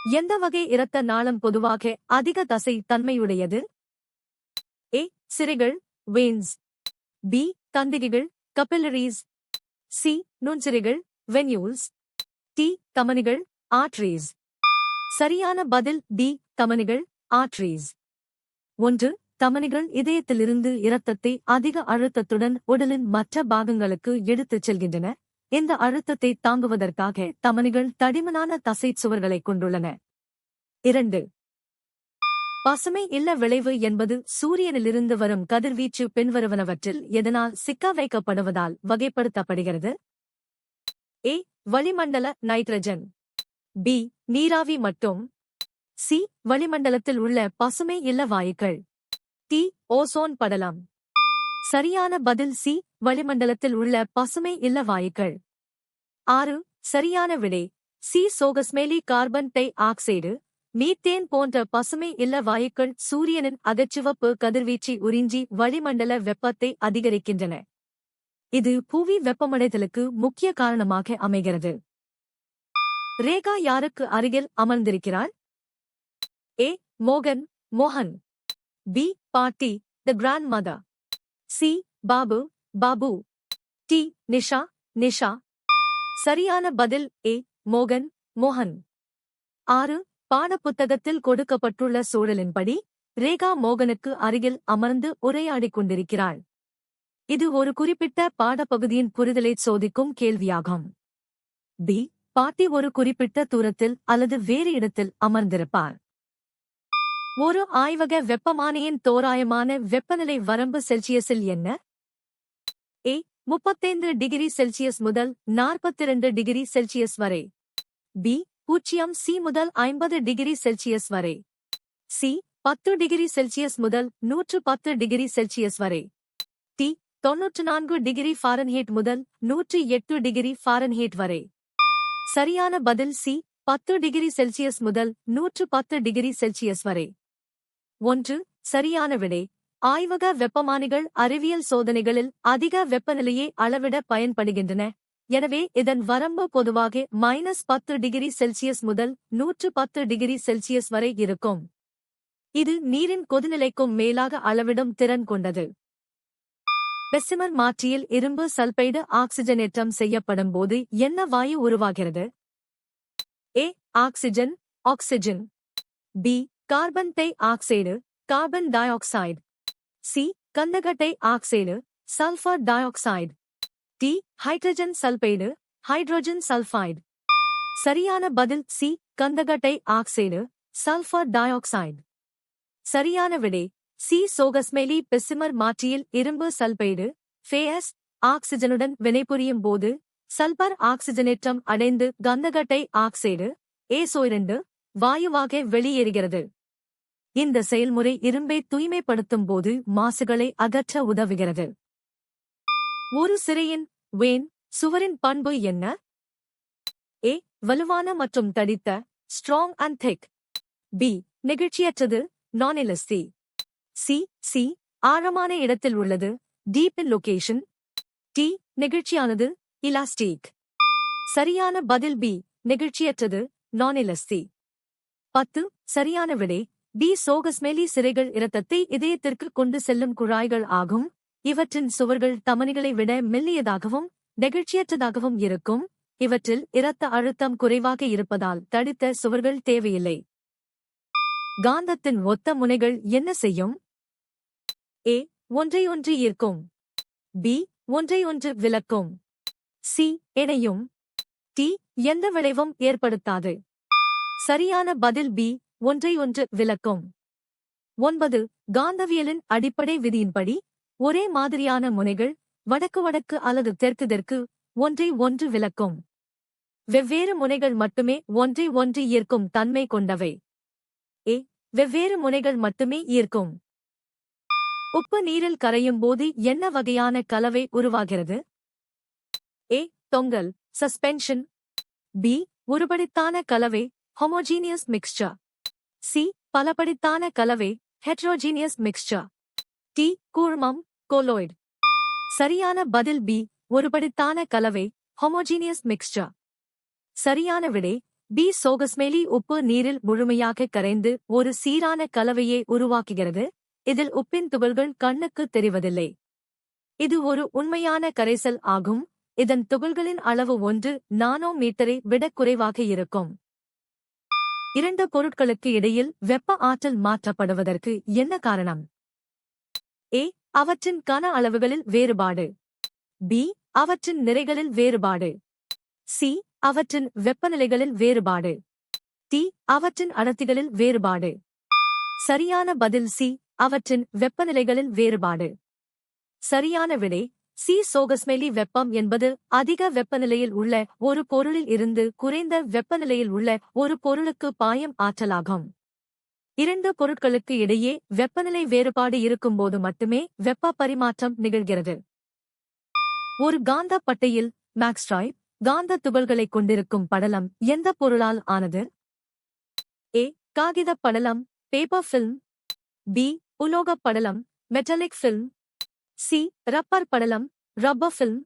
எந்த வகை இரத்த நாளம் பொதுவாக அதிக தசை தன்மையுடையது? ஏ. சிரைகள் வெயின்ஸ். பி. தந்திரிகள் கபிலரிஸ். சி. நுண்சிரைகள் வென்யூல்ஸ். டி. தமனிகள் ஆர்டரீஸ். சரியான பதில் டி. தமனிகள் ஆர்டரீஸ். 1. தமனிகள் இதயத்திலிருந்து இரத்தத்தை அதிக அழுத்தத்துடன் உடலின் மற்ற பாகங்களுக்கு எடுத்துச் செல்கின்றன. இந்த அழுத்தத்தை தாங்குவதற்காக தமனிகள் தடிமனான தசைச் சுவர்களைக் கொண்டுள்ளன. 2. பசுமை இல்ல விளைவு என்பது சூரியனிலிருந்து வரும் கதிர்வீச்சு பின்வருவனவற்றில் எதனால் சிக்க வைக்கப்படுவதால் வகைப்படுத்தப்படுகிறது? ஏ. வளிமண்டல நைட்ரஜன். பி. நீராவி மற்றும். சி. வளிமண்டலத்தில் உள்ள பசுமை இல்ல வாயுக்கள். டி. ஓசோன் படலம். சரியான பதில் சி. வளிமண்டலத்தில் உள்ள பசுமை இல்ல வாயுக்கள். 6. சரியான விடை சி. சோகஸ்மேலி கார்பன் டை ஆக்சைடு மீத்தேன் போன்ற பசுமை இல்ல வாயுக்கள் சூரியனின் அகச்சிவப்பு கதிர்வீச்சை உறிஞ்சி வளிமண்டல வெப்பத்தை அதிகரிக்கின்றன. இது புவி வெப்பமடைதலுக்கு முக்கிய காரணமாக அமைகிறது. ரேகா யாருக்கு அருகில் அமர்ந்திருக்கிறாள்? ஏ. மோகன். பி. பாட்டி the grandmother. C. Babu. D. Nisha. சரியான பதில் ஏ. மோகன். 6. பாடப்புத்தகத்தில் கொடுக்கப்பட்டுள்ள சூழலின்படி ரேகா மோகனுக்கு அருகில் அமர்ந்து உரையாடிக் கொண்டிருக்கிறாள். இது ஒரு குறிப்பிட்ட பாடப்பகுதியின் புரிதலைச் சோதிக்கும் கேள்வியாகும். பி. பாட்டி ஒரு குறிப்பிட்ட தூரத்தில் அல்லது வேறு இடத்தில் அமர்ந்திருப்பார். ஒரு ஆய்வக வெப்பமானியின் தோராயமான வெப்பநிலை வரம்பு செல்சியஸில் என்ன? ஏ. 35 டிகிரி செல்சியஸ் முதல் 42 டிகிரி செல்சியஸ் வரை. பி. 0 சி முதல் 50 டிகிரி செல்சியஸ் வரை. சி. 10 டிகிரி செல்சியஸ் முதல் 110 டிகிரி செல்சியஸ் வரை. டி. 94 டிகிரி ஃபாரன்ஹீட் முதல் 108 டிகிரி ஃபாரன்ஹீட் வரை. சரியான பதில் சி. 10 டிகிரி செல்சியஸ் முதல் 110 டிகிரி செல்சியஸ் வரை. 1. சரியான விடை ஆய்வக வெப்பமானிகள் அறிவியல் சோதனைகளில் அதிக வெப்பநிலையை அளவிட பயன்படுகின்றன. எனவே இதன் வரம்பு பொதுவாக -10 டிகிரி செல்சியஸ் முதல் 110 டிகிரி செல்சியஸ் வரை இருக்கும். இது நீரின் கொதிநிலைக்கும் மேலாக அளவிடும் திறன் கொண்டது. பெசிமர் மாற்றியில் இரும்பு சல்பைடு ஆக்சிஜனேற்றம் செய்யப்படும் போது என்ன வாயு உருவாகிறது? A. Oxygen. B. Carbon dioxide carbon dioxide. C. கந்தக dioxide sulphur dioxide. D. Hydrogen sulphide hydrogen sulphide. சரியான பதில் சி. கந்தக dioxide sulphur dioxide. சரியான விடை சி. சோகஸ்மேலி பெசிமர் மாற்றியில் இரும்பு சல்பைடு ஃபேஸ் ஆக்சிஜனுடன் வினைபுரியும் போது சல்பர் ஆக்சிஜனேற்றம் அடைந்து கந்தக டை ஆக்சைடு SO2 வாயுவாக வெளியேறுகிறது. இந்த செயல்முறை இரும்பை தூய்மைப்படுத்தும் போது மாசுகளை அகற்ற உதவுகிறது. ஒரு சிரையின் வெயின் சுவரின் பண்பு என்ன? ஏ. வலுவான மற்றும் தடித்த ஸ்ட்ராங் அண்ட் திக். பி. நெகிழ்ச்சியற்றது நான்எலாஸ்டிக். சி. ஆழமான இடத்தில் உள்ளது டீப் இன் லொகேஷன். டி. நெகிழ்ச்சியானது இலாஸ்டிக். சரியான பதில் பி. நெகிழ்ச்சியற்றது நான்எலாஸ்டிக். 10. சரியான விடை பி. சோகஸ்மேலி சிரைகள் இரத்தத்தை இதயத்திற்கு கொண்டு செல்லும் குழாய்கள் ஆகும். இவற்றின் சுவர்கள் தமனிகளை விட மெல்லியதாகவும் நெகிழ்ச்சியற்றதாகவும் இருக்கும். இவற்றில் இரத்த அழுத்தம் குறைவாக இருப்பதால் தடித்த சுவர்கள் தேவையில்லை. காந்தத்தின் ஒத்த முனைகள் என்ன செய்யும்? ஏ. ஒன்றையொன்று ஈர்க்கும். பி. ஒன்றையொன்று விலக்கும். சி. இணையும். டி. எந்த விளைவும் ஏற்படுத்தாது. சரியான பதில் பி. ஒன்றையொன்று விலக்கும். 9. காந்தவியலின் அடிப்படை விதியின்படி ஒரே மாதிரியான முனைகள் வடக்கு அல்லது தெற்கு ஒன்றை ஒன்று விலக்கும். வெவ்வேறு முனைகள் மட்டுமே ஒன்றை ஒன்று ஈர்க்கும் தன்மை கொண்டவை. ஏ. வெவ்வேறு முனைகள் மட்டுமே ஈர்க்கும். உப்பு நீரில் கரையும் போது என்ன வகையான கலவை உருவாகிறது? ஏ. தொங்கல் சஸ்பென்ஷன். பி. ஒருபடித்தான கலவை ஹோமோஜீனியஸ் மிக்ஸ்சர். சி. பலபடித்தான கலவை ஹெட்ரோஜீனியஸ் மிக்ஸ்சர். டி. கூழ்மம் கோலோய்டு. சரியான பதில் பி. ஒருபடித்தான கலவை ஹோமோஜீனியஸ் மிக்ஸ்சர். சரியான விடை பி. சோகஸ்மெலி உப்பு நீரில் முழுமையாக கரைந்து ஒரு சீரான கலவையை உருவாக்குகிறது, இதில் உப்பின் துகள்கள் கண்ணுக்கு தெரிவதில்லை. இது ஒரு உண்மையான கரைசல் ஆகும், இதன் துகள்களின் அளவு 1 நானோமீட்டரை விட குறைவாக இருக்கும். இரண்டு பொருட்களுக்கு இடையில் வெப்ப ஆற்றல் மாற்றப்படுவதற்கு என்ன காரணம்? ஏ. அவற்றின் கன அளவுகளில் வேறுபாடு. பி. அவற்றின் நிறைகளில் வேறுபாடு. சி. அவற்றின் வெப்பநிலைகளில் வேறுபாடு. டி. அவற்றின் அடர்த்திகளில் வேறுபாடு. சரியான பதில் சி. அவற்றின் வெப்பநிலைகளில் வேறுபாடு. சரியான விடை சி. சோகஸ்மெலி வெப்பம் என்பது அதிக வெப்பநிலையில் உள்ள ஒரு பொருளில் இருந்து குறைந்த வெப்பநிலையில் உள்ள ஒரு பொருளுக்கு பாயும் ஆற்றலாகும். இரண்டு பொருட்களுக்கு இடையே வெப்பநிலை வேறுபாடு இருக்கும்போது மட்டுமே வெப்ப பரிமாற்றம் நிகழ்கிறது. ஒரு காந்த பட்டையில் மேக்ஸ்ட்ராய்ட் காந்த துகள்களைக் கொண்டிருக்கும் படலம் எந்த பொருளால் ஆனது? ஏ. காகிதப் படலம் பேப்பர் ஃபில்ம். பி. உலோகப் படலம் மெட்டலிக் ஃபில்ம். சி. ரப்பர் படலம் ரப்பர் ஃபில்ம்.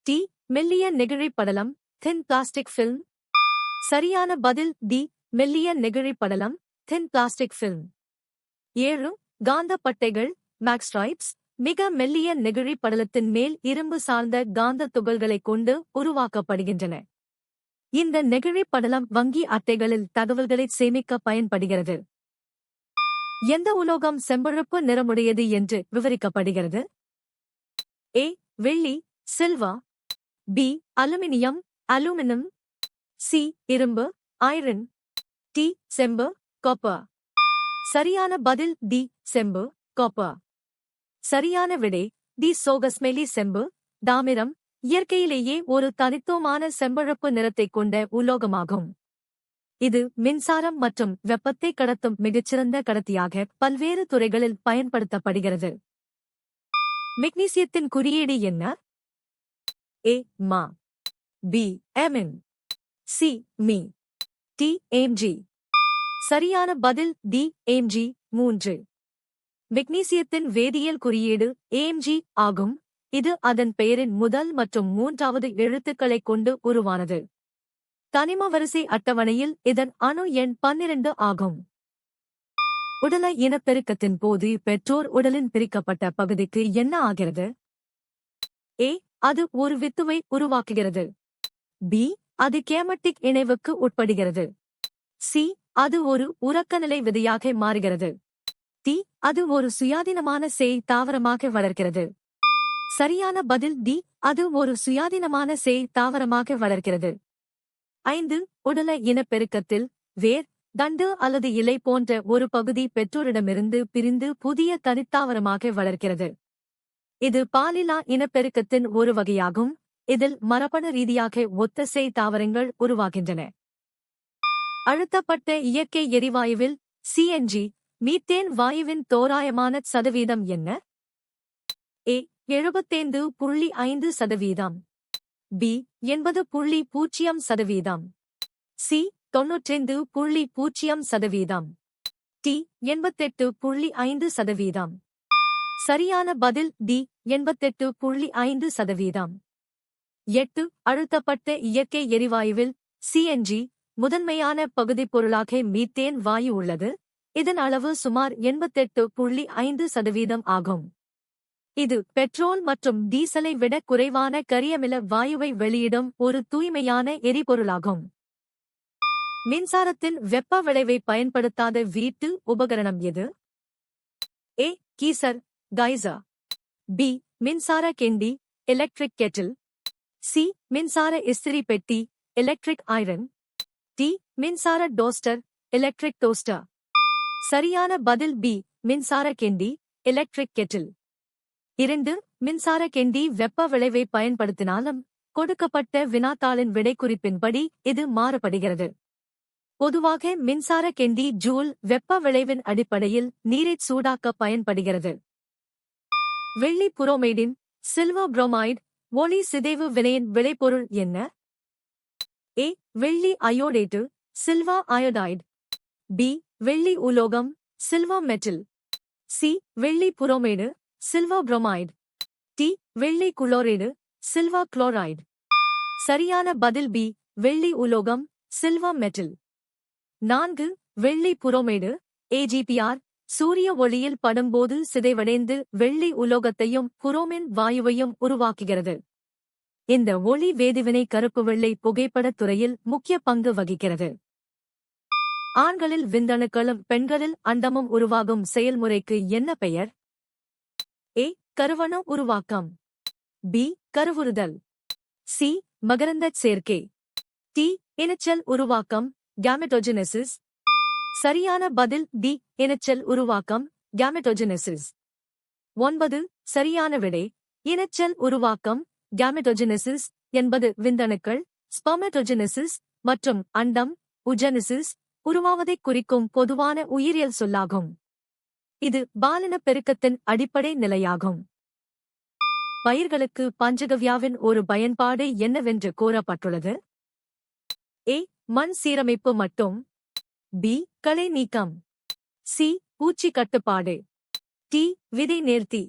டி. மெல்லிய நெகிழிப் படலம் தின் பிளாஸ்டிக் ஃபில்ம். சரியான பதில் டி. மெல்லிய நெகிழிப் படலம் தின் பிளாஸ்டிக் ஃபில்ம். 7. காந்த பட்டைகள் மேக்ஸ்ட்ராய்ட்ஸ் மிக மெல்லிய நெகிழி படலத்தின் மேல் இரும்பு சார்ந்த காந்த துகள்களைக் கொண்டு உருவாக்கப்படுகின்றன. இந்த நெகிழி படலம் வங்கி அட்டைகளில் தகவல்களை சேமிக்க பயன்படுகிறது. எந்த உலோகம் செம்பழுப்பு நிறமுடையது என்று விவரிக்கப்படுகிறது? ஏ. வெள்ளி silver. B. Aluminium aluminium. C. இரும்பு ஐரன். டி. செம்பு காப்பர். சரியான பதில் டி. செம்பு காப்பர். சரியான விடை டி. சோகஸ்மெலி செம்பு தாமிரம் இயற்கையிலேயே ஒரு தனித்துவமான செம்பழுப்பு நிறத்தைக் கொண்ட உலோகமாகும். இது மின்சாரம் மற்றும் வெப்பத்தை கடத்தும் மிகச்சிறந்த கடத்தியாக பல்வேறு துறைகளில் பயன்படுத்தப்படுகிறது. மெக்னீசியத்தின் குறியீடு என்ன? ஏ. மா. பி. எமின். சி. மீ. டி. Mg. சரியான பதில் டி. Mg 3. மெக்னீசியத்தின் வேதியியல் குறியீடு Mg ஆகும், இது அதன் பெயரின் முதல் மற்றும் மூன்றாவது எழுத்துக்களைக் கொண்டு உருவானது. தனிம வரிசை அட்டவணையில் இதன் அணு எண் 12 ஆகும். உடல இனப்பெருக்கத்தின் போது பெற்றோர் உடலின் பிரிக்கப்பட்ட பகுதிக்கு என்ன ஆகிறது? ஏ. அது ஒரு வித்துவை உருவாக்குகிறது. பி. அது கேமெட்டிக் இணைவுக்கு உட்படுகிறது. சி. அது ஒரு உறக்கநிலை விதையாக மாறுகிறது. டி. அது ஒரு சுயாதீனமான சேய் தாவரமாக வளர்கிறது. சரியான பதில் டி. அது ஒரு சுயாதீனமான சேய் தாவரமாக வளர்கிறது. 5. உடல இனப்பெருக்கத்தில் வேர் தண்டு அல்லது இலை போன்ற ஒரு பகுதி பெற்றோரிடமிருந்து பிரிந்து புதிய தனித்தாவரமாக வளர்க்கிறது. இது பாலில்லா இனப்பெருக்கத்தின் ஒரு வகையாகும், இதில் மரபணு ரீதியாக ஒத்த சேய் தாவரங்கள் உருவாகின்றன. அழுத்தப்பட்ட இயற்கை எரிவாயுவில் CNG மீத்தேன் வாயுவின் தோராயமான சதவீதம் என்ன? ஏ. 75.5%. பி. 80.0%. சி. 95.0%. டி. 88.5%. சரியான பதில் டி. 88.5%. 8. அழுத்தப்பட்ட இயற்கை எரிவாயுவில் CNG முதன்மையான பகுதிப் பொருளாக மீத்தேன் வாயு உள்ளது, இதன் அளவு சுமார் 88.5% ஆகும். இது பெட்ரோல் மற்றும் டீசலை விட குறைவான கரியமில வாயுவை வெளியிடும் ஒரு தூய்மையான எரிபொருளாகும். மின்சாரத்தின் வெப்ப விளைவை பயன்படுத்தாத வீட்டு உபகரணம் எது? ஏ. Geyser geyser. பி. மின்சார கெண்டி எலக்ட்ரிக் கெட்டில். சி. மின்சார இஸ்திரி பெட்டி எலக்ட்ரிக் ஐரன். டி. மின்சார டோஸ்டர் எலக்ட்ரிக் டோஸ்டர். சரியான பதில் பி. மின்சார கெண்டி எலக்ட்ரிக் கெட்டில். 2. மின்சார கெண்டி வெப்ப விளைவை பயன்படுத்தினாலும் கொடுக்கப்பட்ட வினாத்தாளின் விடைக்குறிப்பின்படி இது மாறுபடுகிறது. பொதுவாக மின்சார கெண்டி ஜூல் வெப்ப விளைவின் அடிப்படையில் நீரைச் சூடாக்க பயன்படுகிறது. வெள்ளி புரோமைடின் சில்வர் புரோமைடு ஒளி சிதைவு வினையின் விளைபொருள் என்ன? ஏ. வெள்ளி அயோடேட்டு சில்வர் அயோடைடு. பி. வெள்ளி உலோகம் சில்வர் மெட்டல். சி. வெள்ளி புரோமைடு சில்வர் புரோமைடு. டி. வெள்ளி குளோரைடு சில்வர் குளோரைடு. சரியான பதில் பி. வெள்ளி உலோகம் சில்வர் மெட்டல். 4. வெள்ளி புரோமைடு, AgPr. சூரிய ஒளியில் படும்போது சிதைவடைந்து வெள்ளி உலோகத்தையும் புரோமின் வாயுவையும் உருவாக்குகிறது. இந்த ஒளி வேதிவினை கருப்பு வெள்ளை புகைப்படத் துறையில் முக்கிய பங்கு வகிக்கிறது. ஆண்களில் விந்தணுக்களும் பெண்களில் அண்டமும் உருவாகும் செயல்முறைக்கு என்ன பெயர்? A. கருவணு உருவாக்கம். B. கருவுறுதல். C. மகரந்தச் சேர்க்கை. D. இனச்சல் உருவாக்கம், கேமெட்டோஜெனசிஸ். சரியான பதில் D. இனச்சல் உருவாக்கம், கேமெட்டோஜெனசிஸ். 9. சரியான விடை. இனச்சல் உருவாக்கம், கேமெட்டோஜெனசிஸ் என்பது விந்தணுக்கள், ஸ்பெர்மடோஜெனசிஸ் மற்றும் அண்டம், உஜெனசிஸ் உருவாவதைக் குறிக்கும் பொதுவான உயிரியல் சொல்லாகும். இது பாலினப் பெருக்கத்தின் அடிப்படை நிலையாகும். பயிர்களுக்கு பஞ்சகவ்யாவின் ஒரு பயன்பாடு என்னவென்று கூறப்பட்டுள்ளது? A. மண் சீரமைப்பு மட்டும். B. களை நீக்கம். C. பூச்சி கட்டுப்பாடு. D. விதை நேர்த்தி.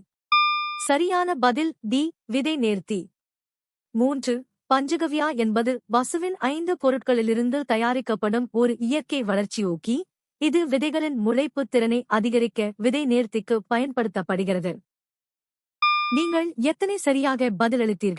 சரியான பதில் D. விதை நேர்த்தி. 3. பஞ்சகவ்யா என்பது பசுவின் 5 பொருட்களிலிருந்து தயாரிக்கப்படும் ஒரு இயற்கை வளர்ச்சியூக்கி. இது விதைகளின் முளைப்புத் திறனை அதிகரிக்க விதை நேர்த்திக்கு பயன்படுத்தப்படுகிறது. நீங்கள் எத்தனை சரியாக பதிலளித்தீர்கள்?